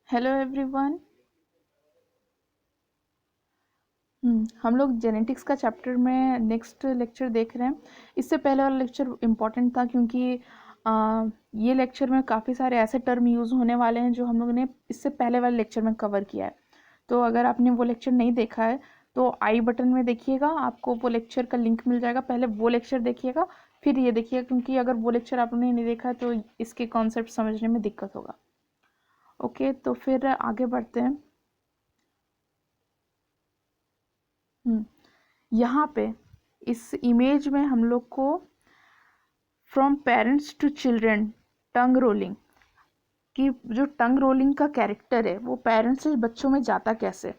Hello everyone. हम लोग genetics का चैप्टर में नेक्स्ट लेक्चर देख रहे हैं। इससे पहले वाला लेक्चर इम्पॉर्टेंट था क्योंकि ये लेक्चर में काफ़ी सारे ऐसे टर्म यूज़ होने वाले हैं जो हम लोगों ने इससे पहले वाले लेक्चर में कवर किया है। तो अगर आपने वो लेक्चर नहीं देखा है तो आई बटन में देखिएगा, आपको वो लेक्चर का लिंक मिल जाएगा। पहले वो लेक्चर देखिएगा फिर ये देखिएगा, क्योंकि अगर वो लेक्चर आपने नहीं देखा है तो इसके कॉन्सेप्ट समझने में दिक्कत होगा। ओके, तो फिर आगे बढ़ते हैं। यहाँ पे इस इमेज में हम लोग को from parents to children tongue rolling की जो टंग रोलिंग का कैरेक्टर है वो पेरेंट्स से बच्चों में जाता कैसे,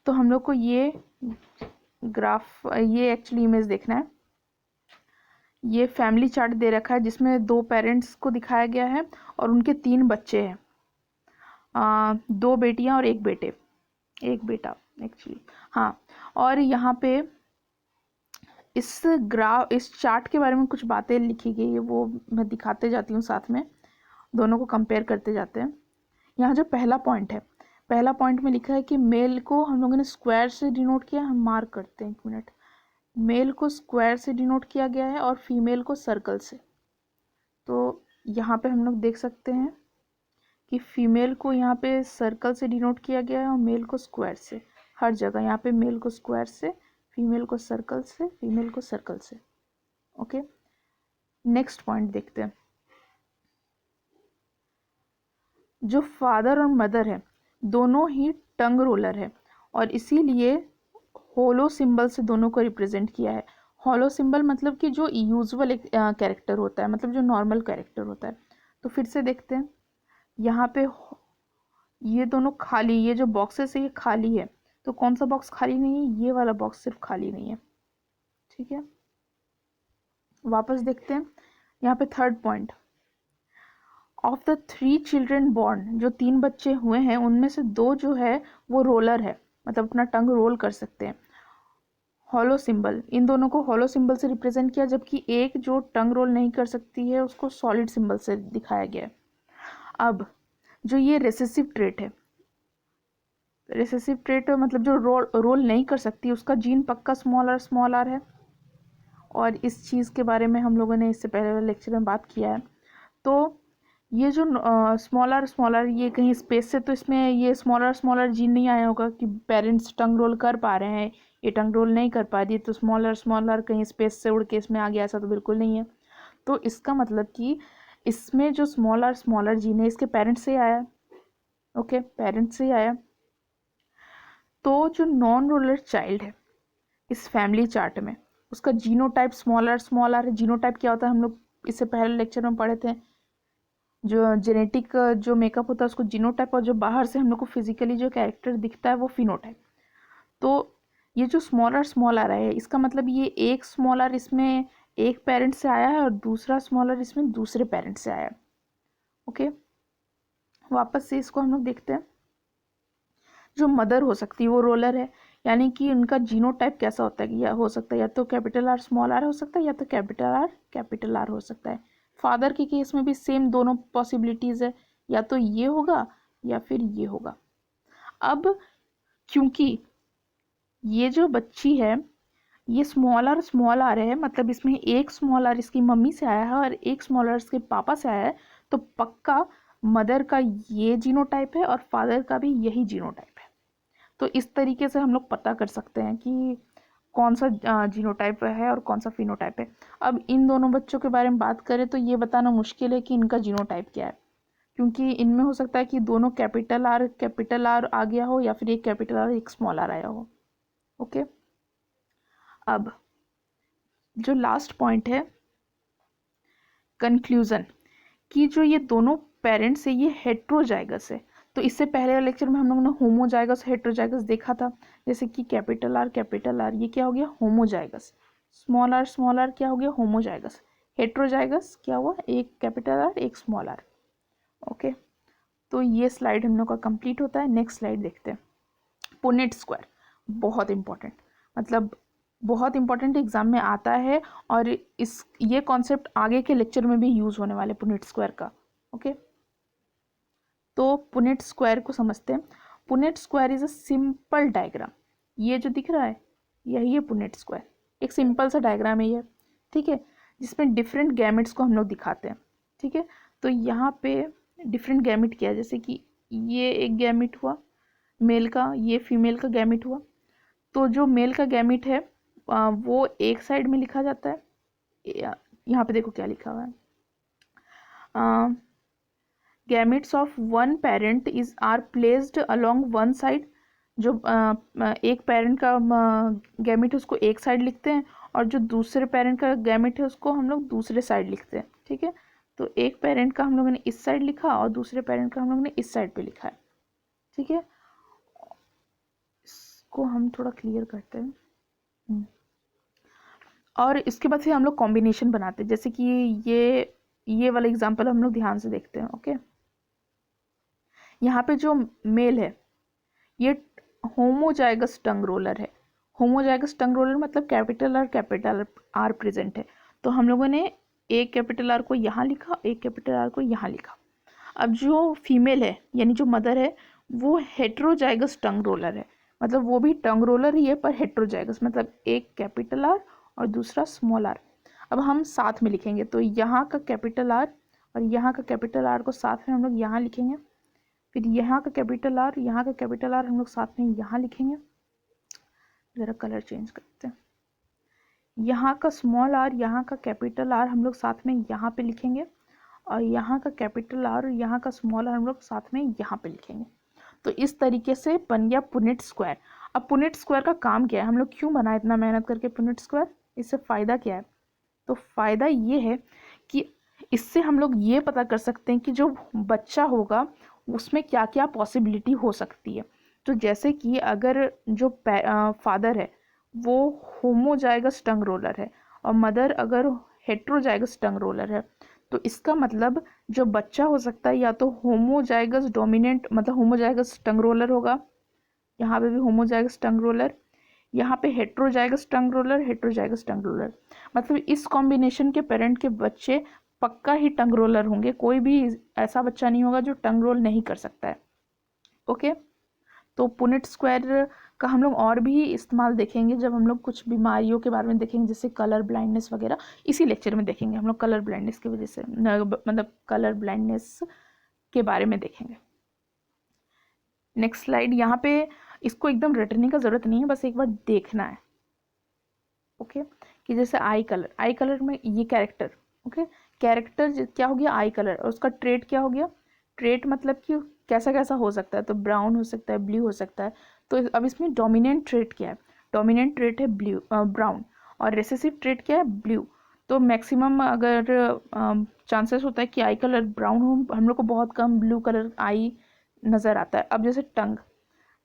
तो हम लोग को ये ग्राफ, ये एक्चुअली इमेज देखना है। ये फैमिली चार्ट दे रखा है जिसमें दो पेरेंट्स को दिखाया गया है और उनके तीन बच्चे हैं, दो बेटियां और एक बेटे, एक बेटा एक्चुअली। हाँ, और यहाँ पे इस चार्ट के बारे में कुछ बातें लिखी गई है, वो मैं दिखाते जाती हूँ, साथ में दोनों को कंपेयर करते जाते हैं। यहाँ जो पहला पॉइंट है, पहला पॉइंट में लिखा है कि मेल को हम लोगों ने स्क्वायर से डिनोट किया, हम मार्क करते हैं, एक मिनट। मेल को स्क्वायर से डिनोट किया गया है और फीमेल को सर्कल से। तो यहाँ पे हम लोग देख सकते हैं कि फीमेल को यहाँ पे सर्कल से डिनोट किया गया है और मेल को स्क्वायर से। हर जगह यहाँ पे मेल को स्क्वायर से, फीमेल को सर्कल से, फीमेल को सर्कल से। ओके, नेक्स्ट पॉइंट देखते हैं। जो फादर और मदर है दोनों ही टंग रोलर है और इसीलिए होलो सिंबल से दोनों को रिप्रेजेंट किया है। होलो सिंबल मतलब कि जो यूजुअल कैरेक्टर होता है, मतलब जो नॉर्मल कैरेक्टर होता है। तो फिर से देखते हैं, यहाँ पे ये दोनों खाली, ये जो बॉक्सेस है ये खाली है, तो कौन सा बॉक्स खाली नहीं है? ये वाला बॉक्स सिर्फ खाली नहीं है। ठीक है, वापस देखते हैं। यहाँ पे third point, of the 3 children born, जो 3 बच्चे हुए हैं उनमें से 2 जो है वो रोलर है, मतलब अपना टंग रोल कर सकते हैं। हॉलो सिंबल, इन दोनों को हॉलो सिंबल से रिप्रेजेंट किया, जबकि एक जो टंग रोल नहीं कर सकती है उसको सॉलिड सिंबल से दिखाया गया है। अब जो ये रेसेसिव ट्रेट है, रेसेसिव ट्रेट मतलब जो रोल नहीं कर सकती, उसका जीन पक्का स्मॉल आर है। और इस चीज़ के बारे में हम लोगों ने इससे पहले वाले लेक्चर में बात किया है। तो ये जो स्मॉल आर ये कहीं स्पेस से, तो इसमें ये स्मॉल आर जीन नहीं आया होगा कि पेरेंट्स टंग रोल कर पा रहे हैं, ये टंग रोल नहीं कर पा रही है, तो स्मॉल आर कहीं स्पेस से उड़ के इसमें आ गया, ऐसा तो बिल्कुल नहीं है। तो इसका मतलब कि इसमें जो स्मॉल आर जीन है इसके पेरेंट्स से आया। ओके, पेरेंट्स से आया। तो जो नॉन रूरल चाइल्ड है इस फैमिली चार्ट में, उसका जीनोटाइप स्मॉल आर है। जीनोटाइप क्या होता है हम लोग इससे पहले लेक्चर में पढ़े थे। जो जेनेटिक जो मेकअप होता है उसको जीनोटाइप, और जो बाहर से हम लोग को फिजिकली जो कैरेक्टर दिखता है वो फिनोटाइप। तो ये जो स्मॉल आर है इसका मतलब ये एक स्मॉल आर इसमें एक पेरेंट से आया है और दूसरा स्मॉल आर इसमें दूसरे पेरेंट से आया है। ओके, वापस से इसको हम लोग देखते हैं। जो मदर हो सकती है वो रोलर है, यानी कि उनका जीनोटाइप कैसा होता है, या हो सकता है या तो कैपिटल आर स्मॉल आर हो सकता है, या तो कैपिटल आर हो सकता है। फादर के केस में भी सेम दोनों पॉसिबिलिटीज़ है, या तो ये होगा या फिर ये होगा। अब क्योंकि ये जो बच्ची है ये स्मॉल आर है, मतलब इसमें एक स्मॉल आर इसकी मम्मी से आया है और एक स्मॉल आर इसके पापा से आया है, तो पक्का मदर का ये जीनोटाइप है और फादर का भी यही जीनोटाइप है। तो इस तरीके से हम लोग पता कर सकते हैं कि कौन सा जीनोटाइप है और कौन सा फिनोटाइप है। अब इन दोनों बच्चों के बारे में बात करें तो ये बताना मुश्किल है कि इनका जीनोटाइप क्या है, क्योंकि इनमें हो सकता है कि दोनों कैपिटल आर आ गया हो, या फिर एक कैपिटल आर एक स्मॉल आर आया हो। ओके, अब जो लास्ट पॉइंट है, कंक्लूजन, कि जो ये दोनों पेरेंट्स है ये हेट्रोजाइगस है। तो इससे पहले वाले लेक्चर में हम लोगों ने होमोजाइगस हेट्रोजाइगस देखा था, जैसे कि कैपिटल आर ये क्या हो गया, होमोजाइगस। स्मॉल आर क्या हो गया, होमोजाइगस। हेट्रोजाइगस क्या हुआ, एक कैपिटल आर एक स्मॉल आर। ओके, तो ये स्लाइड हम लोग का कंप्लीट होता है। नेक्स्ट स्लाइड देखते हैं। पुनेट स्क्वायर बहुत इंपॉर्टेंट, मतलब बहुत इंपॉर्टेंट एग्जाम में आता है, और इस ये कॉन्सेप्ट आगे के लेक्चर में भी यूज होने वाले पुनेट स्क्वायर का। ओके, तो पुनेट स्क्वायर को समझते हैं। Punnett square is a simple diagram. ये जो दिख रहा है यही है पुनेट स्क्वायर, एक सिंपल सा डायग्राम है ये, ठीक है, जिसमें डिफरेंट गैमेट्स को हम लोग दिखाते हैं, ठीक है। तो यहाँ पे डिफरेंट गैमेट क्या है, जैसे कि ये एक गैमेट हुआ मेल का, ये फीमेल का गैमेट हुआ। तो जो मेल का गैमेट है वो एक साइड में लिखा जाता है, यहाँ पे देखो क्या लिखा हुआ है, gametes of one parent is are placed along one side. जो एक पेरेंट का गैमेट है उसको एक साइड लिखते हैं, और जो दूसरे पेरेंट का गैमेट है उसको हम लोग दूसरे साइड लिखते हैं, ठीक है। तो एक पेरेंट का हम लोगों ने इस साइड लिखा और दूसरे पेरेंट का हम लोगों ने इस साइड पे लिखा है, ठीक है। इसको हम थोड़ा क्लियर करते हैं। और इसके बाद फिर हम लोग कॉम्बिनेशन बनाते हैं, जैसे कि ये वाला एग्जांपल हम लोग ध्यान से देखते हैं, ओके। यहाँ पे जो मेल है ये होमोजाइगस टंग रोलर है। होमोजाइगस टंग रोलर मतलब कैपिटल आर प्रेजेंट है। तो हम लोगों ने एक कैपिटल आर को यहाँ लिखा, एक कैपिटल आर को यहाँ लिखा। अब जो फीमेल है यानी जो मदर है वो हेट्रोजाइगस टंग रोलर है, मतलब वो भी टंग रोलर ही है पर हेट्रोजाइगस, मतलब एक कैपिटल आर और दूसरा स्मॉल आर। अब हम साथ में लिखेंगे, तो यहाँ का कैपिटल आर और यहाँ का कैपिटल आर को साथ में हम लोग यहाँ लिखेंगे, फिर यहाँ का कैपिटल आर, यहाँ का कैपिटल आर हम लोग साथ में यहाँ लिखेंगे। ज़रा कलर चेंज करते हैं, यहाँ का स्मॉल आर, यहाँ का कैपिटल आर हम लोग साथ में यहाँ पे लिखेंगे, और यहाँ का कैपिटल आर और यहाँ का स्मॉल आर हम लोग साथ में यहाँ पे लिखेंगे। तो इस तरीके से बन गया पुनेट स्क्वायर। अब पुनेट स्क्वायर का काम क्या है, हम लोग क्यों बनाए इतना मेहनत करके पुनेट स्क्वायर, इससे फ़ायदा क्या है? तो फ़ायदा ये है कि इससे हम लोग ये पता कर सकते हैं कि जो बच्चा होगा उसमें क्या क्या पॉसिबिलिटी हो सकती है। तो जैसे कि अगर जो फादर है वो होमोजाइगस टंग रोलर है और मदर अगर हेट्रोजाइगस टंग रोलर है, तो इसका मतलब जो बच्चा हो सकता है या तो होमोजाइगस डोमिनेंट मतलब होमोजाइगस टंग रोलर होगा, यहाँ पे भी होमोजाइगस टंग रोलर, यहाँ पे हेट्रोजाइगस टंग रोलर, हेट्रोजाइगस टंग रोलर, मतलब इस कॉम्बिनेशन के पेरेंट के बच्चे पक्का ही टंग रोलर होंगे, कोई भी ऐसा बच्चा नहीं होगा जो टंग रोल नहीं कर सकता है, ओके। तो पुनेट स्क्वायर का हम लोग और भी इस्तेमाल देखेंगे जब हम लोग कुछ बीमारियों के बारे में देखेंगे, जैसे कलर ब्लाइंडनेस वगैरह। इसी लेक्चर में देखेंगे हम लोग कलर ब्लाइंडनेस की वजह से, मतलब कलर ब्लाइंडनेस के बारे में देखेंगे। नेक्स्ट स्लाइड, यहाँ पे इसको एकदम रटने का ज़रूरत नहीं है, बस एक बार देखना है, ओके। कि जैसे आई कलर में ये कैरेक्टर, ओके, कैरेक्टर क्या हो गया, आई कलर, और उसका ट्रेट क्या हो गया, ट्रेट मतलब कि कैसा कैसा हो सकता है, तो ब्राउन हो सकता है, ब्लू हो सकता है। तो अब इसमें डोमिनेंट ट्रेट क्या है, डोमिनेंट ट्रेट है ब्लू ब्राउन, और रेसेसिव ट्रेट क्या है, ब्लू। तो मैक्सिमम अगर चांसेस होता है कि आई कलर ब्राउन हो, हम लोग को बहुत कम ब्लू कलर आई नज़र आता है। अब जैसे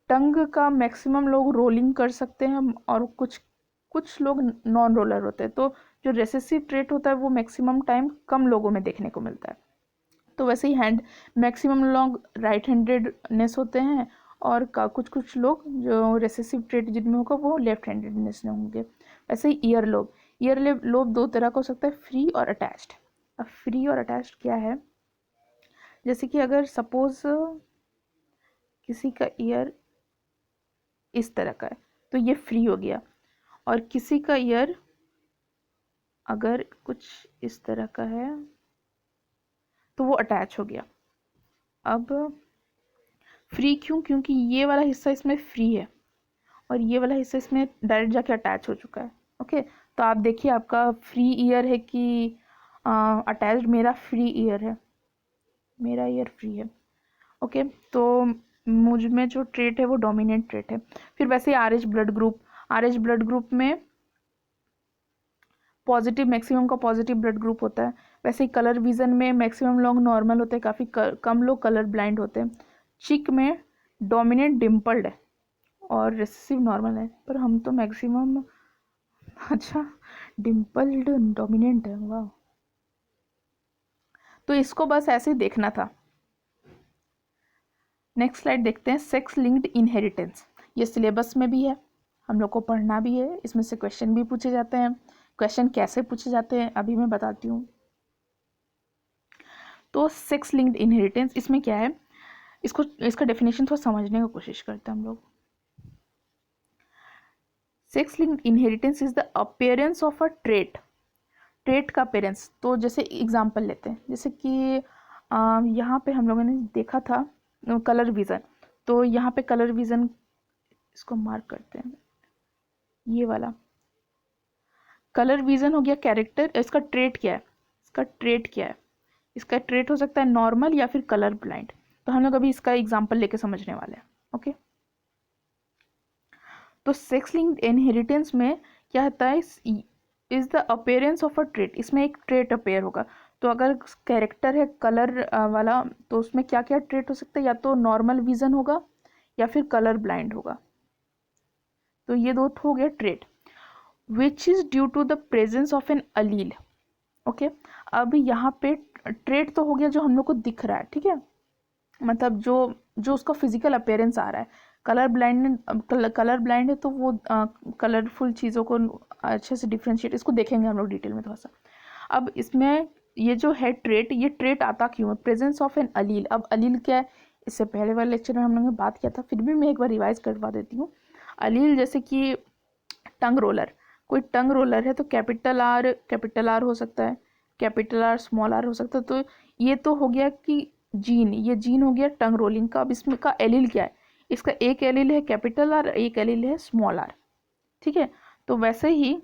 टंग का मैक्सिमम लोग रोलिंग कर सकते हैं और कुछ लोग नॉन रोलर होते हैं। तो जो रेसेसिव ट्रेट होता है वो मैक्सिमम टाइम कम लोगों में देखने को मिलता है। तो वैसे ही हैंड, मैक्सिमम लोग राइट हैंडेडनेस होते हैं, और कुछ लोग जो रेसेसिव ट्रेट जिनमें होगा वो लेफ्ट हैंडेडनेस में होंगे। वैसे ही ईयर लोब दो तरह का हो सकता है, फ्री और अटैच्ड। अब फ्री और अटैच्ड क्या है, जैसे कि अगर सपोज किसी का ईयर इस तरह का है तो ये फ्री हो गया, और किसी का ईयर अगर कुछ इस तरह का है तो वो अटैच हो गया। अब फ्री क्यों, क्योंकि ये वाला हिस्सा इसमें फ्री है और ये वाला हिस्सा इसमें डायरेक्ट जाके अटैच हो चुका है, ओके। तो आप देखिए आपका फ्री ईयर है कि अटैच्ड, मेरा फ्री ईयर है, मेरा ईयर फ्री है, ओके। तो मुझ में जो ट्रेट है वो डोमिनेंट ट्रेट है। फिर वैसे ही आरएच ब्लड ग्रुप में पॉजिटिव, मैक्सिमम का पॉजिटिव ब्लड ग्रुप होता है। वैसे ही कलर विजन में मैक्सिमम लोग नॉर्मल होते हैं, काफ़ी कम लोग कलर ब्लाइंड होते हैं। चिक में डोमिनेंट डिम्पल्ड है और रिसेसिव नॉर्मल है, पर हम तो मैक्सिमम, अच्छा डिम्पल्ड डोमिनेंट है, वाह। तो इसको बस ऐसे ही देखना था। नेक्स्ट स्लाइड देखते हैं, सेक्स लिंक्ड इनहेरिटेंस। ये सिलेबस में भी है, हम लोग को पढ़ना भी है, इसमें से क्वेश्चन भी पूछे जाते हैं। क्वेश्चन कैसे पूछे जाते हैं अभी मैं बताती हूँ। तो सेक्स लिंक्ड इनहेरिटेंस, इसमें क्या है, इसका डेफिनेशन थोड़ा समझने की कोशिश करते हैं हम लोग। Sex linked inheritance is the appearance of a trait, trait का अपीयरेंस। तो जैसे एग्जांपल लेते हैं, जैसे कि यहाँ पे हम लोगों ने देखा था कलर विज़न, तो यहाँ पे कलर विज़न, इसको मार्क करते हैं, ये वाला कलर विज़न हो गया कैरेक्टर। इसका ट्रेट क्या है, इसका ट्रेट क्या है, इसका ट्रेट हो सकता है नॉर्मल या फिर कलर ब्लाइंड। तो हम लोग अभी इसका एग्जांपल लेके समझने वाले हैं। ओके, तो सेक्स लिंक्ड इनहेरिटेंस में क्या होता है, is the appearance of a trait, इसमें एक ट्रेट अपेयर होगा। तो अगर कैरेक्टर है कलर वाला, तो उसमें क्या क्या ट्रेट हो सकता है, या तो नॉर्मल विजन होगा या फिर कलर ब्लाइंड होगा। तो ये दो हो गया trait, which is due to the presence of an allele. Okay, अब यहाँ पे ट्रेट तो हो गया जो हम लोग को दिख रहा है, ठीक है, मतलब जो जो उसका फिजिकल अपेयरेंस आ रहा है। कलर ब्लाइंड है तो वो कलरफुल चीज़ों को अच्छे से डिफ्रेंशिएट, इसको देखेंगे हम लोग डिटेल में थोड़ा सा। अब इसमें ये जो है ट्रेट, ये ट्रेट आता क्यों है, प्रेजेंस ऑफ एन अलील। अब अलील क्या है, इससे पहले वाले लेक्चर में हम लोगों ने बात किया था, फिर भी मैं एक बार रिवाइज करवा देती हूँ। अलील जैसे कि टंग रोलर, कोई टंग रोलर है तो कैपिटल आर हो सकता है, कैपिटल आर स्मॉल आर हो सकता है। तो ये तो हो गया कि जीन, ये जीन हो गया टंग रोलिंग का। अब इसमें का एलील क्या है, इसका एक एलील है कैपिटल आर, एक एलील है स्मॉल आर, ठीक है। तो वैसे ही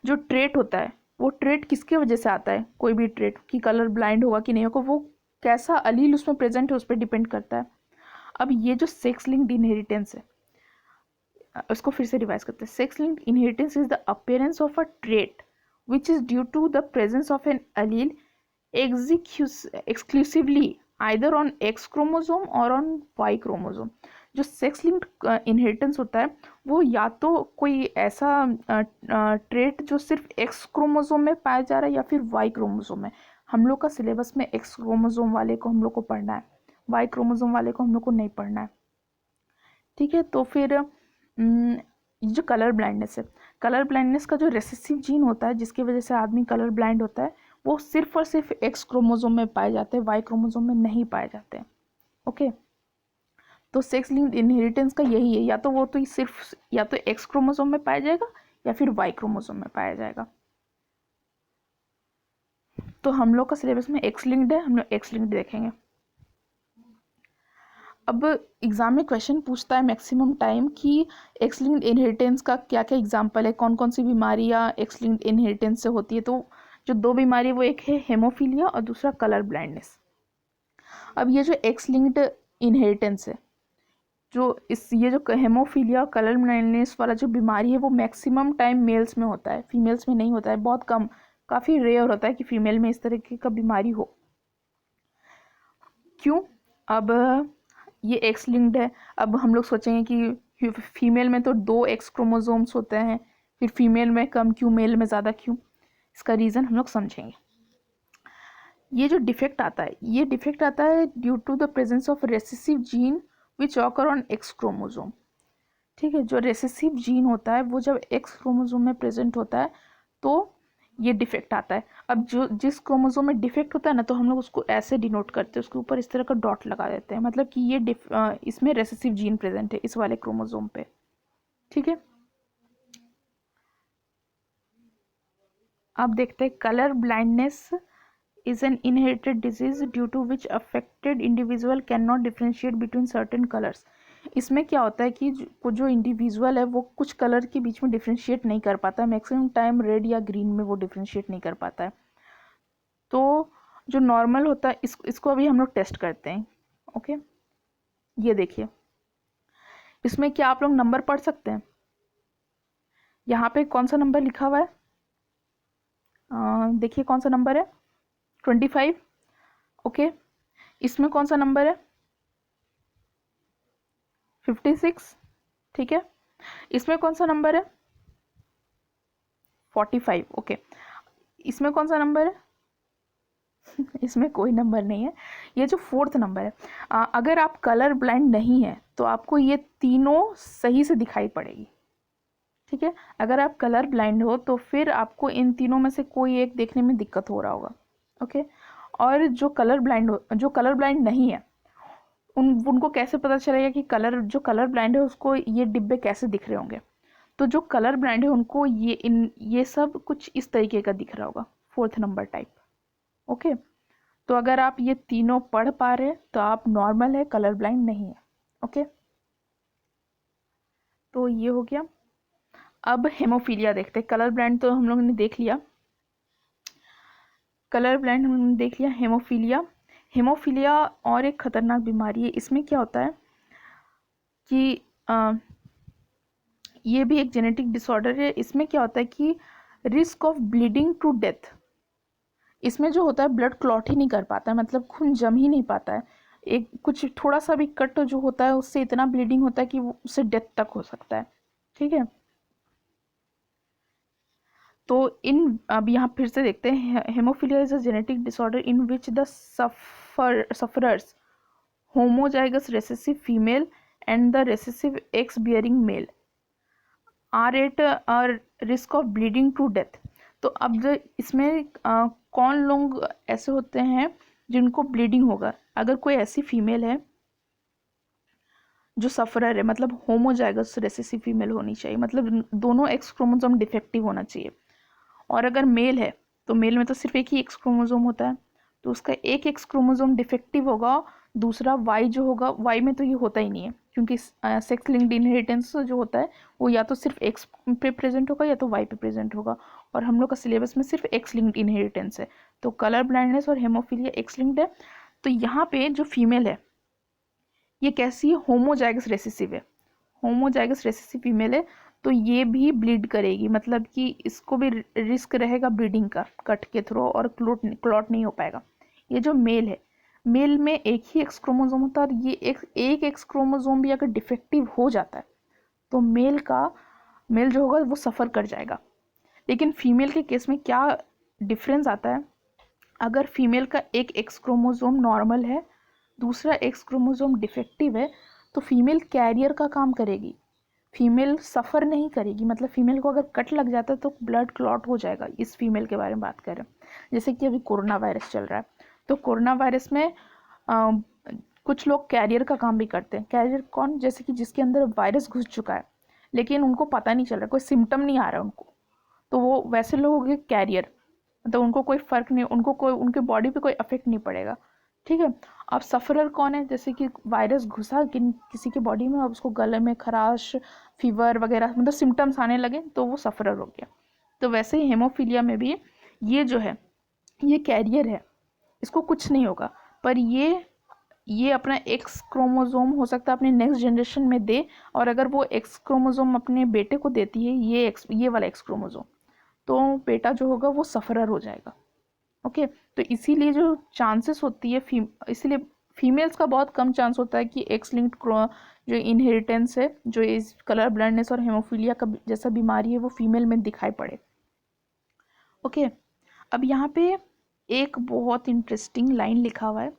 जो ट्रेट होता है, वो ट्रेट किसके वजह से आता है, कोई भी ट्रेट कि कलर ब्लाइंड होगा कि नहीं होगा, वो कैसा अलील उसमें प्रेजेंट है उस पर डिपेंड करता है। अब ये जो सेक्स लिंक्ड इनहेरिटेंस है, उसको फिर से रिवाइज करते हैं। Sex linked inheritance is the appearance of a trait which is due to the presence of an allele exclusively either on X chromosome और on Y क्रोमोसोम। जो सेक्स लिंक्ड इनहेरिटेंस होता है वो या तो कोई ऐसा ट्रेट जो सिर्फ X क्रोमोसोम में पाया जा रहा है या फिर Y क्रोमोसोम में। हम लोग का सिलेबस में X क्रोमोसोम वाले को हम लोग को पढ़ना है, Y क्रोमोसोम वाले को हम लोग को नहीं पढ़ना है, ठीक है। तो फिर जो कलर ब्लाइंडनेस है, कलर ब्लाइंडनेस का जो रेसेसिव जीन होता है जिसकी वजह से आदमी कलर ब्लाइंड होता है, वो सिर्फ और सिर्फ एक्स क्रोमोसोम में पाए जाते हैं, वाई क्रोमोसोम में नहीं पाए जाते हैं। ओके, तो सेक्स लिंक्ड इनहेरिटेंस का यही है, या तो वो तो सिर्फ या तो एक्स क्रोमोसोम में पाया जाएगा या फिर वाई क्रोमोसोम में पाया जाएगा। तो हम लोग का सिलेबस में एक्स लिंक्ड है, हम लोग एक्स लिंक्ड देखेंगे। अब एग्जाम में क्वेश्चन पूछता है मैक्सिमम टाइम कि एक्स लिंक्ड इनहेरिटेंस का क्या क्या एग्जाम्पल है, कौन कौन सी बीमारियाँ एक्स लिंक्ड इनहेरिटेंस से होती है। तो जो दो बीमारी, वो एक है हेमोफीलिया और दूसरा कलर ब्लाइंडनेस। अब ये जो एक्स लिंक्ड इनहेरिटेंस है, ये जो हेमोफीलिया कलर ब्लाइंडनेस वाला जो बीमारी है, वो मैक्सिमम टाइम मेल्स में होता है, फीमेल्स में नहीं होता है, बहुत कम, काफ़ी रेयर होता है कि फीमेल में इस तरीके का बीमारी हो। क्यों, अब ये एक्स लिंक्ड है। अब हम लोग सोचेंगे कि फीमेल में तो 2 एक्स क्रोमोसोम्स होते हैं, फिर फीमेल में कम क्यों, मेल में ज़्यादा क्यों, इसका रीज़न हम लोग समझेंगे। ये जो डिफेक्ट आता है, ये डिफेक्ट आता है due to the presence of recessive gene which occur on x chromosome, ठीक है। जो रेसेसिव जीन होता है वो जब एक्स क्रोमोसोम में प्रेजेंट होता है तो ये डिफेक्ट आता है। अब जो जिस क्रोमोसोम में डिफेक्ट होता है ना, तो हम लोग उसको ऐसे डिनोट करते हैं, उसके ऊपर इस तरह का डॉट लगा देते हैं, मतलब कि ये इसमें रेसेसिव जीन प्रेजेंट है इस वाले क्रोमोसोम पे, ठीक है। अब देखते हैं, colour blindness is an inherited disease due to which affected individual cannot differentiate between certain colors। इसमें क्या होता है कि जो इंडिविजुअल है वो कुछ कलर के बीच में डिफ्रेंशिएट नहीं कर पाता है, मैक्सिमम टाइम रेड या ग्रीन में वो डिफ्रेंशिएट नहीं कर पाता है। तो जो नॉर्मल होता है, इसको अभी हम लोग टेस्ट करते हैं। ओके, ये देखिए, इसमें क्या आप लोग नंबर पढ़ सकते हैं, यहाँ पे कौन सा नंबर लिखा हुआ है, देखिए कौन सा नंबर है, 25। ओके, इसमें कौन सा नंबर है, 56, ठीक है। इसमें कौन सा नंबर है, 45। ओके, इसमें कौन सा नंबर है इसमें कोई नंबर नहीं है, ये जो 4th नंबर है। अगर आप कलर ब्लाइंड नहीं है तो आपको ये तीनों सही से दिखाई पड़ेगी, ठीक है। अगर आप कलर ब्लाइंड हो तो फिर आपको इन तीनों में से कोई एक देखने में दिक्कत हो रहा होगा। ओके, और जो कलर ब्लाइंड नहीं है उनको कैसे पता चलेगा कि जो कलर ब्लाइंड है उसको ये डिब्बे कैसे दिख रहे होंगे? तो जो कलर ब्लाइंड है उनको ये सब कुछ इस तरीके का दिख रहा होगा, 4th नंबर टाइप। ओके, तो अगर आप ये तीनों पढ़ पा रहे हैं तो आप नॉर्मल है, कलर ब्लाइंड नहीं है। ओके, तो ये हो गया। अब हेमोफीलिया देखते हैं। कलर ब्लाइंड तो हम लोगों ने देख लिया, कलर ब्लाइंड हमने देख लिया। हेमोफीलिया और एक खतरनाक बीमारी है। इसमें क्या होता है कि ये भी एक जेनेटिक डिसऑर्डर है। इसमें क्या होता है कि risk of bleeding to death, इसमें जो होता है ब्लड क्लॉट ही नहीं कर पाता है, मतलब खून जम ही नहीं पाता है। एक कुछ थोड़ा सा भी कट जो होता है उससे इतना ब्लीडिंग होता है कि उससे डेथ तक हो सकता है। ठीक है, तो अब यहाँ फिर से देखते हैं। Haemophilia is a genetic disorder in which the sufferers homozygous recessive female and the recessive X bearing male are at a risk of bleeding to death। तो अब जो इसमें कौन लोग ऐसे होते हैं जिनको ब्लीडिंग होगा? अगर कोई ऐसी फीमेल है जो सफरर है, मतलब होमोजाइगस रेसेसिव फीमेल होनी चाहिए, मतलब दोनों एक्स क्रोमोसोम डिफेक्टिव होना चाहिए। और अगर मेल है तो मेल में तो सिर्फ एक ही एक्स क्रोमोसोम होता है, तो उसका एक एक्स क्रोमोसोम डिफेक्टिव होगा। दूसरा वाई जो होगा, वाई में तो ये होता ही नहीं है क्योंकि सेक्स लिंक्ड इनहेरिटेंस जो होता है वो या तो सिर्फ एक्स पे प्रेजेंट होगा या तो वाई पे प्रेजेंट होगा, और हम लोग का सिलेबस में सिर्फ एक्स लिंक्ड इनहेरिटेंस है। तो कलर ब्लाइंडनेस और हेमोफीलिया एक्स लिंक्ड है। तो यहाँ पे जो फीमेल है ये कैसी है? होमोजाइगस रेसेसिव है। होमोजाइगस रेसेसिव फीमेल है तो ये भी ब्लीड करेगी, मतलब कि इसको भी रिस्क रहेगा ब्लीडिंग का कट के थ्रू, और क्लॉट नहीं हो पाएगा। ये जो मेल है, मेल में एक ही एक्स क्रोमोसोम होता है, और ये एक एक्स क्रोमोसोम भी अगर डिफेक्टिव हो जाता है तो मेल जो होगा वो सफ़र कर जाएगा। लेकिन फीमेल के केस में क्या डिफरेंस आता है? अगर फीमेल का एक एक्स क्रोमोसोम नॉर्मल है, दूसरा एक्स क्रोमोसोम डिफेक्टिव है, तो फीमेल कैरियर का काम करेगी, फीमेल सफ़र नहीं करेगी। मतलब फीमेल को अगर कट लग जाता है तो ब्लड क्लॉट हो जाएगा। इस फीमेल के बारे में बात करें, जैसे कि अभी कोरोना वायरस चल रहा है, तो कोरोना वायरस में कुछ लोग कैरियर का काम भी करते हैं। कैरियर कौन? जैसे कि जिसके अंदर वायरस घुस चुका है लेकिन उनको पता नहीं चल रहा, कोई सिम्टम नहीं आ रहा उनको, तो वो वैसे लोग हो गए कैरियर, मतलब उनको कोई फ़र्क नहीं, उनके बॉडी पे कोई अफेक्ट नहीं पड़ेगा। ठीक है, अब सफ़रर कौन है? जैसे कि वायरस घुसा किसी के बॉडी में, अब उसको गले में खराश, फीवर वगैरह, मतलब सिम्टम्स आने लगे तो वो सफ़रर हो गया। तो वैसे ही हेमोफीलिया में भी ये जो है ये कैरियर है, इसको कुछ नहीं होगा, पर ये अपना एक्स क्रोमोसोम हो सकता है अपने नेक्स्ट जनरेशन में दे, और अगर वो एक्स क्रोमोसोम अपने बेटे को देती है, ये वाला एक्स क्रोमोसोम, तो बेटा जो होगा वो सफ़रर हो जाएगा। ओके, तो इसीलिए जो चांसेस होती है इसीलिए फीमेल्स का बहुत कम चांस होता है कि एक्स लिंक्ड जो इनहेरिटेंस है, जो इस कलर ब्लाइंडनेस और हेमोफीलिया का जैसा बीमारी है वो फीमेल में दिखाई पड़े। ओके, अब यहाँ पे एक बहुत इंटरेस्टिंग लाइन लिखा हुआ है,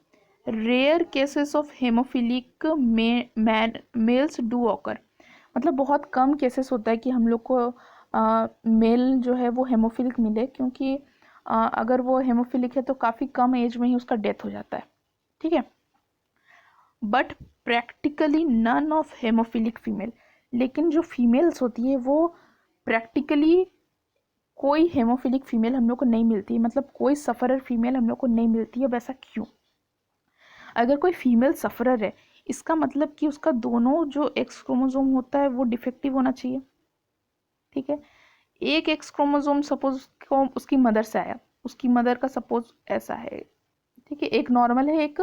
rare cases of hemophilic males do occur. मतलब बहुत कम केसेस होता है कि हम लोग को मेल जो है वो हेमोफिलिक मिले, क्योंकि अगर वो हेमोफिलिक है तो काफ़ी कम एज में ही उसका डेथ हो जाता है। ठीक है, but practically none of hemophilic female, लेकिन जो फीमेल्स होती है वो प्रैक्टिकली कोई हेमोफिलिक फीमेल हम लोग को नहीं मिलती है, मतलब कोई सफ़रर फीमेल हम लोग को नहीं मिलती है। अब ऐसा क्यों? अगर कोई फीमेल सफ़रर है इसका मतलब कि उसका दोनों जो एक्स क्रोमोसोम होता है वो डिफेक्टिव होना चाहिए। ठीक है, एक एक्स क्रोमोसोम सपोज को उसकी मदर से आया, उसकी मदर का सपोज ऐसा है, ठीक है, एक नॉर्मल है, एक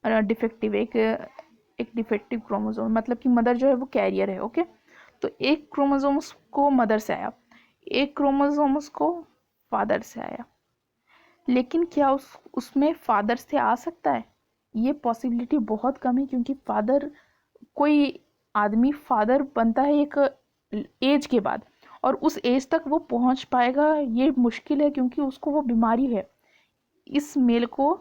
डिफेक्टिव, एक डिफेक्टिव क्रोमोसोम, मतलब कि मदर जो है वो कैरियर है। ओके, तो एक क्रोमोसोम को मदर से आया, एक क्रोमोसोम उसको फादर से आया, लेकिन क्या उसमें फादर से आ सकता है? ये पॉसिबिलिटी बहुत कम है, क्योंकि कोई आदमी फादर बनता है एक एज के बाद, और उस एज तक वो पहुंच पाएगा ये मुश्किल है, क्योंकि उसको वो बीमारी है। इस मेल को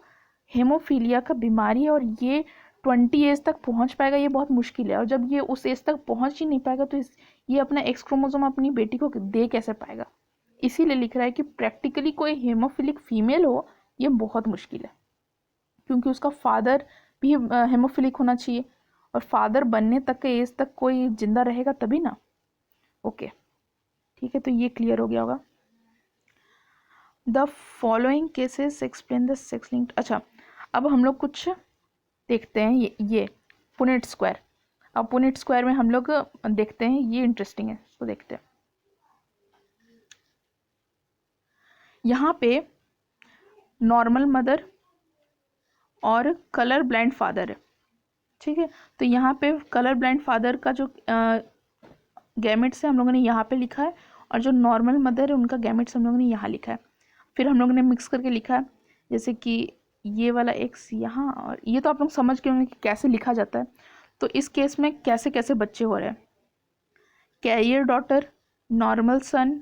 हेमोफीलिया का बीमारी है, और ये 20 एज तक पहुंच पाएगा ये बहुत मुश्किल है, और जब ये उस एज तक पहुंच ही नहीं पाएगा तो ये अपना एक्स क्रोमोसोम अपनी बेटी को दे कैसे पाएगा? इसीलिए लिख रहा है कि प्रैक्टिकली कोई हेमोफिलिक फीमेल हो ये बहुत मुश्किल है, क्योंकि उसका फादर भी हेमोफिलिक होना चाहिए, और फादर बनने तक के एज तक कोई जिंदा रहेगा तभी ना। ओके ठीक है, तो ये क्लियर हो गया होगा। The following cases explain the sex linked. अच्छा, अब हम लोग कुछ देखते हैं, ये पुनेट स्क्वायर। अब पुनेट स्क्वायर में हम लोग देखते हैं, ये इंटरेस्टिंग है, तो देखते हैं। यहाँ पे नॉर्मल मदर और कलर ब्लाइंड फादर है, ठीक है। तो यहाँ पे कलर ब्लाइंड फादर का जो गैमेट्स है हम लोगों ने यहाँ पे लिखा है, और जो नॉर्मल मदर है उनका गैमेट्स हम लोगों ने यहाँ लिखा है। फिर हम लोगों ने मिक्स करके लिखा है, जैसे कि ये वाला एक्स यहाँ, और ये तो आप लोग समझ के होंगे कि कैसे लिखा जाता है। तो इस केस में कैसे कैसे बच्चे हो रहे हैं, carrier daughter, normal son,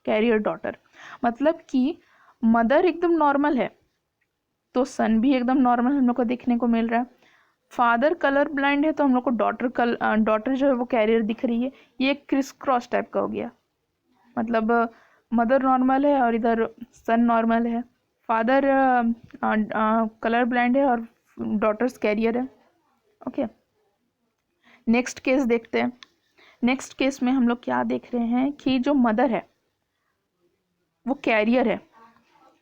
carrier daughter. मतलब कि मदर एकदम नॉर्मल है तो सन भी एकदम नॉर्मल हम लोग को देखने को मिल रहा है। फादर कलर ब्लाइंड है तो हम लोग को डॉटर जो है वो कैरियर दिख रही है। ये एक क्रिस क्रॉस टाइप का हो गया, मतलब मदर नॉर्मल है और इधर सन नॉर्मल है, फादर कलर ब्लाइंड है और डॉटर्स कैरियर है। ओके, नेक्स्ट केस देखते हैं। नेक्स्ट केस में हम लोग क्या देख रहे हैं कि जो मदर है वो कैरियर है,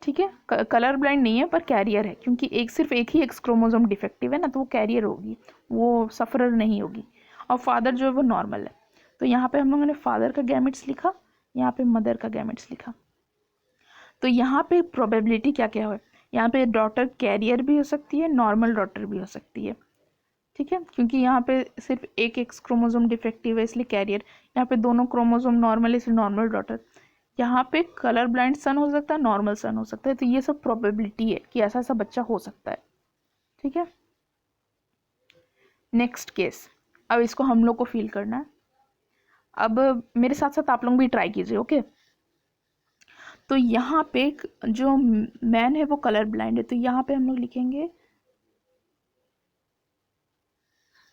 ठीक है। कलर ब्लाइंड नहीं है पर कैरियर है, क्योंकि सिर्फ एक ही एक्स क्रोमोसोम डिफेक्टिव है ना, तो वो कैरियर होगी, वो सफरर नहीं होगी। और फादर जो है वो नॉर्मल है। तो यहाँ पे हम लोगों ने फादर का गैमेट्स लिखा, यहाँ पे मदर का गैमेट्स लिखा। तो यहाँ पे प्रोबेबिलिटी क्या क्या है, यहाँ पे डॉटर कैरियर भी हो सकती है, नॉर्मल डॉटर भी हो सकती है, ठीक है। क्योंकि यहाँ पे सिर्फ एक एक्स क्रोमोसोम डिफेक्टिव है इसलिए कैरियर, यहाँ पे दोनों क्रोमोसोम नॉर्मल है इसलिए नॉर्मल डॉटर। यहाँ पे कलर ब्लाइंड सन हो सकता है, नॉर्मल सन हो सकता है। तो ये सब प्रोबेबिलिटी है कि ऐसा ऐसा बच्चा हो सकता है, ठीक है। नेक्स्ट केस, अब इसको हम लोग को फील करना है। अब मेरे साथ साथ आप लोग भी ट्राई कीजिए, ओके। तो यहाँ पे जो मैन है वो कलर ब्लाइंड है, तो यहाँ पे हम लोग लिखेंगे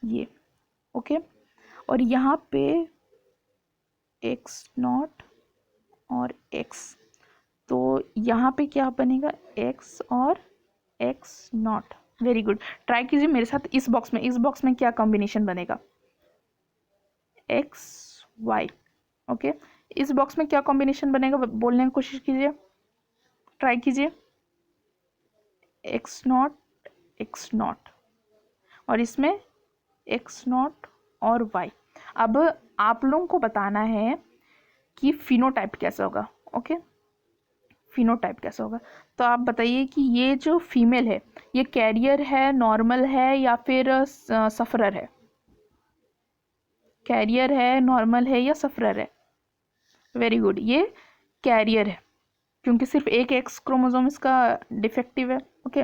ये, ओके। और यहाँ पे एक्स नॉट और एक्स, तो यहाँ पे क्या बनेगा, एक्स और x not. Very good, try कीजिए मेरे साथ। इस बॉक्स में क्या कॉम्बिनेशन बनेगा, एक्स वाई, ओके। इस बॉक्स में क्या कॉम्बिनेशन बनेगा बोलने की कोशिश कीजिए, ट्राई कीजिए। एक्स नॉट, और इसमें एक्स नॉट और वाई। अब आप लोगों को बताना है कि फिनोटाइप कैसा होगा, ओके। फिनोटाइप कैसा होगा, तो आप बताइए कि ये जो फीमेल है ये कैरियर है, नॉर्मल है, या फिर सफरर है। कैरियर है, नॉर्मल है, या सफरर है। वेरी गुड, ये कैरियर है, क्योंकि सिर्फ एक एक्स क्रोमोसोम इसका डिफेक्टिव है, ओके।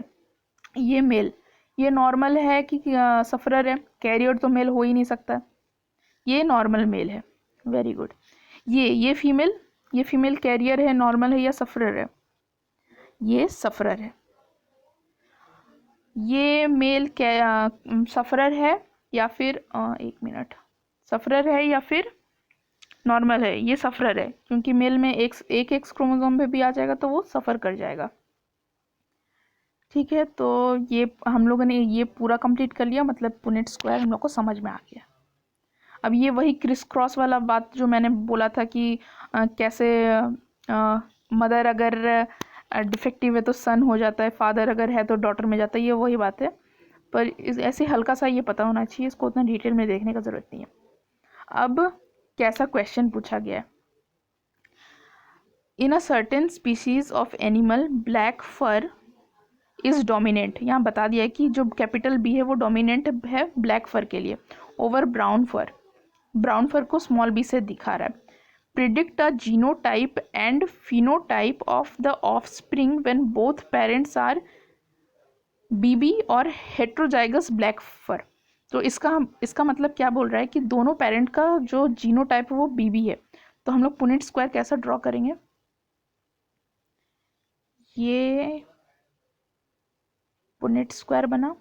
ये मेल, ये नॉर्मल है कि सफरर है, कैरियर तो मेल हो ही नहीं सकता, ये नॉर्मल मेल है। वेरी गुड, ये फीमेल कैरियर है, नॉर्मल है, या सफरर है। ये सफरर है। ये मेल सफरर है या फिर एक मिनट, सफरर है या फिर नॉर्मल है। ये सफरर है, क्योंकि मेल में एक एक्स क्रोमोसोम पे भी आ जाएगा तो वो सफ़र कर जाएगा, ठीक है। तो ये हम लोगों ने ये पूरा कंप्लीट कर लिया, मतलब पुनेट स्क्वायर हम लोग को समझ में आ गया। अब ये वही क्रिस क्रॉस वाला बात जो मैंने बोला था कि कैसे मदर अगर डिफेक्टिव है तो सन हो जाता है, फादर अगर है तो डॉटर में जाता है, ये वही बात है। पर ऐसे हल्का सा ये पता होना चाहिए, इसको उतना डिटेल में देखने का ज़रूरत नहीं है। अब कैसा क्वेश्चन पूछा गया है, in a certain species of animal black fur is dominant. यहाँ बता दिया है कि जो कैपिटल बी है वो डोमिनेंट है ब्लैक फर के लिए over brown fur. Brown fur को स्मॉल बी से दिखा रहा है। Predict a genotype and phenotype of the offspring when both parents are Bb और हेट्रोजाइगस ब्लैक फर। तो इसका मतलब क्या बोल रहा है कि दोनों पेरेंट का जो जीनोटाइप है वो बीबी है। तो हम लोग पुनेट स्क्वायर कैसा ड्रॉ करेंगे, ये पुनेट स्क्वायर बना,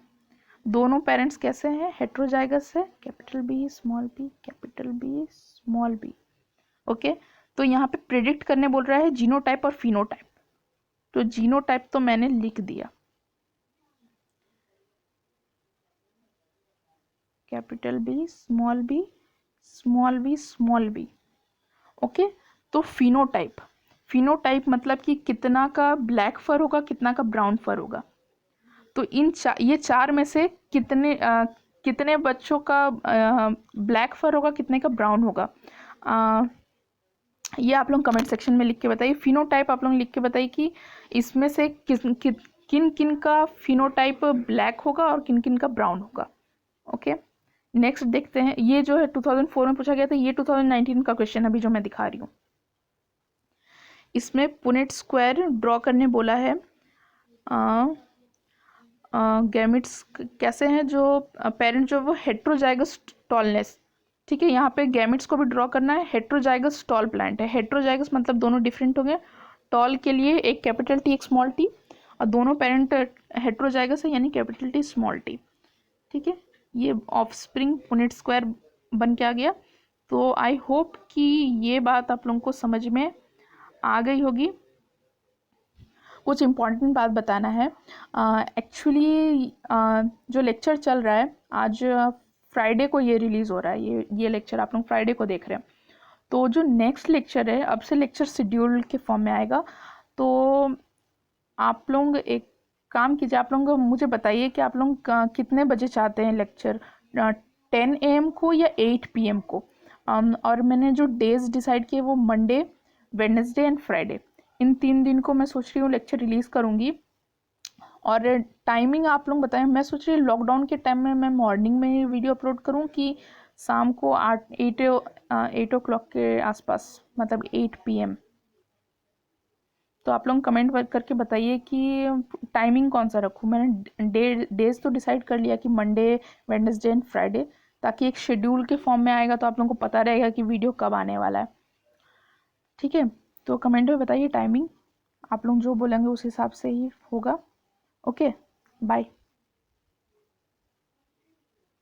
दोनों पेरेंट्स कैसे हैं, हेट्रोजाइगस है, capital B small B, okay. तो यहाँ पे प्रिडिक्ट करने बोल रहा है जीनोटाइप और फिनोटाइप। तो जीनोटाइप तो मैंने लिख दिया, capital B small B small B small B. Okay, तो फिनोटाइप मतलब कि कितना का ब्लैक फर होगा, कितना का ब्राउन फर होगा। तो ये चार में से कितने बच्चों का ब्लैक फर होगा, कितने का ब्राउन होगा, ये आप लोग कमेंट सेक्शन में लिख के बताइए। फिनोटाइप आप लोग लिख के बताइए कि इसमें से किन किन का फिनोटाइप ब्लैक होगा और किन किन का ब्राउन होगा। ओके, नेक्स्ट देखते हैं। ये जो है 2004 में पूछा गया था, ये 2019 का क्वेश्चन अभी जो मैं दिखा रही हूँ। इसमें पुनेट स्क्वायर ड्रॉ करने बोला है। गैमिट्स कैसे हैं, जो पेरेंट जो वो हेट्रोजाइगस टॉलनेस, ठीक है। यहाँ पे गैमिट्स को भी ड्रॉ करना है। हेट्रोजाइगस टॉल प्लांट है। हेट्रोजाइगस मतलब दोनों डिफरेंट हो गए। टॉल के लिए एक कैपिटल टी एक स्मॉल टी, और दोनों पेरेंट हेट्रोजाइगस है यानी कैपिटल टी स्मॉल टी, ठीक है। ये ऑफस्प्रिंग पुनेट स्क्वायर बन के आ गया। तो आई होप कि ये बात आप लोगों को समझ में आ गई होगी। कुछ इम्पॉर्टेंट बात बताना है। एक्चुअली जो लेक्चर चल रहा है आज फ्राइडे को ये रिलीज़ हो रहा है। ये लेक्चर आप लोग फ्राइडे को देख रहे हैं। तो जो नेक्स्ट लेक्चर है, अब से लेक्चर शेड्यूल के फॉर्म में आएगा। तो आप लोग एक काम कीजिए, आप लोग मुझे बताइए कि आप लोग कितने बजे चाहते हैं लेक्चर, 10 AM को या 8 PM को। और मैंने जो डेज डिसाइड किए वो मंडे, वेडनेसडे एंड फ्राइडे, इन 3 दिन को मैं सोच रही हूँ लेक्चर रिलीज़ करूँगी। और टाइमिंग आप लोग बताएं। मैं सोच रही हूँ लॉकडाउन के टाइम में मैं मॉर्निंग में ही वीडियो अपलोड करूँ कि शाम को 8 o'clock के आसपास, मतलब 8 PM। तो आप लोग कमेंट करके बताइए कि टाइमिंग कौन सा रखूँ। मैंने डेज तो डिसाइड कर लिया कि मंडे, वेडनेसडे एंड फ्राइडे, ताकि एक शेड्यूल के फॉर्म में आएगा तो आप लोगों को पता रहेगा कि वीडियो कब आने वाला है, ठीक है। तो कमेंट में बताइए टाइमिंग, आप लोग जो बोलेंगे उस हिसाब से ही होगा। Okay, bye.